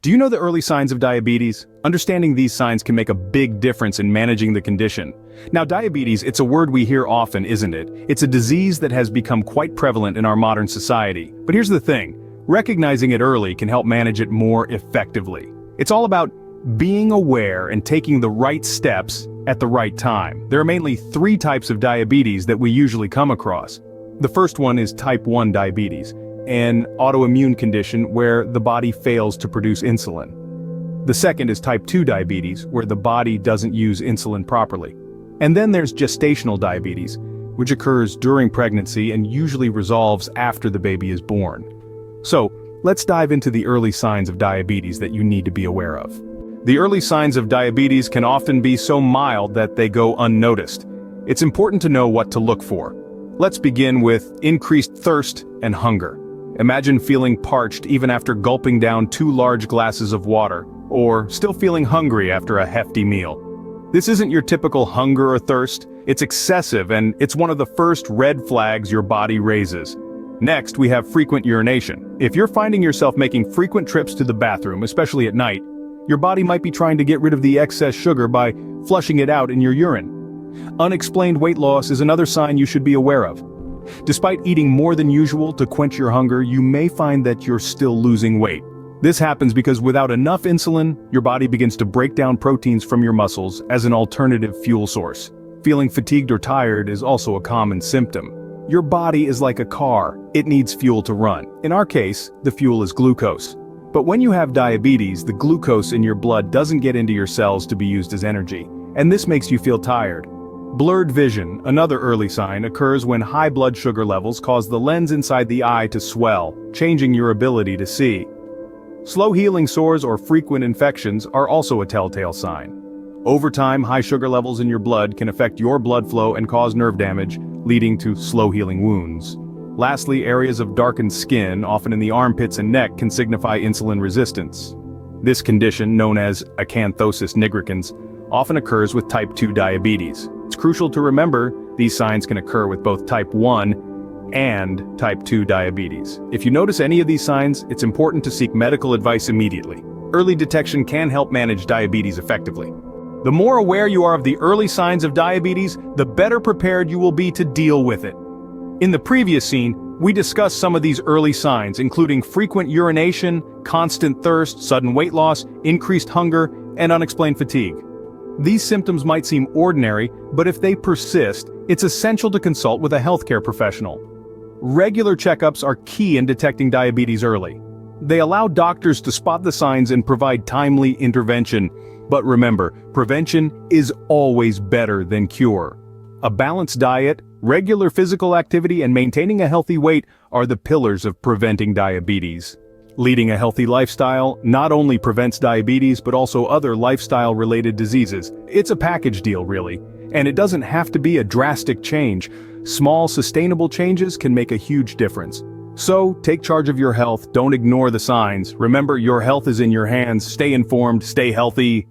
Do you know the early signs of diabetes? Understanding these signs can make a big difference in managing the condition. Now, diabetes, it's a word we hear often, isn't it? It's a disease that has become quite prevalent in our modern society. But here's the thing, recognizing it early can help manage it more effectively. It's all about being aware and taking the right steps at the right time. There are mainly 3 types of diabetes that we usually come across. The first one is type 1 diabetes, an autoimmune condition where the body fails to produce insulin. The second is type 2 diabetes, where the body doesn't use insulin properly. And then there's gestational diabetes, which occurs during pregnancy and usually resolves after the baby is born. So, let's dive into the early signs of diabetes that you need to be aware of. The early signs of diabetes can often be so mild that they go unnoticed. It's important to know what to look for. Let's begin with increased thirst and hunger. Imagine feeling parched even after gulping down 2 large glasses of water, or still feeling hungry after a hefty meal. This isn't your typical hunger or thirst, it's excessive and it's one of the first red flags your body raises. Next, we have frequent urination. If you're finding yourself making frequent trips to the bathroom, especially at night, your body might be trying to get rid of the excess sugar by flushing it out in your urine. Unexplained weight loss is another sign you should be aware of. Despite eating more than usual to quench your hunger, you may find that you're still losing weight. This happens because without enough insulin, your body begins to break down proteins from your muscles as an alternative fuel source. Feeling fatigued or tired is also a common symptom. Your body is like a car, it needs fuel to run. In our case, the fuel is glucose. But when you have diabetes, the glucose in your blood doesn't get into your cells to be used as energy, and this makes you feel tired. Blurred vision, another early sign, occurs when high blood sugar levels cause the lens inside the eye to swell, changing your ability to see. Slow healing sores or frequent infections are also a telltale sign. Over time, high sugar levels in your blood can affect your blood flow and cause nerve damage, leading to slow healing wounds. Lastly, areas of darkened skin, often in the armpits and neck, can signify insulin resistance. This condition, known as acanthosis nigricans, often occurs with type 2 diabetes. It's crucial to remember these signs can occur with both type 1 and type 2 diabetes. If you notice any of these signs, it's important to seek medical advice immediately. Early detection can help manage diabetes effectively. The more aware you are of the early signs of diabetes, the better prepared you will be to deal with it. In the previous scene, we discussed some of these early signs, including frequent urination, constant thirst, sudden weight loss, increased hunger, and unexplained fatigue. These symptoms might seem ordinary, but if they persist, it's essential to consult with a healthcare professional. Regular checkups are key in detecting diabetes early. They allow doctors to spot the signs and provide timely intervention. But remember, prevention is always better than cure. A balanced diet, regular physical activity, and maintaining a healthy weight are the pillars of preventing diabetes. Leading a healthy lifestyle not only prevents diabetes but also other lifestyle-related diseases. It's a package deal, really. And it doesn't have to be a drastic change. Small, sustainable changes can make a huge difference. So, take charge of your health, don't ignore the signs. Remember, your health is in your hands. Stay informed, stay healthy.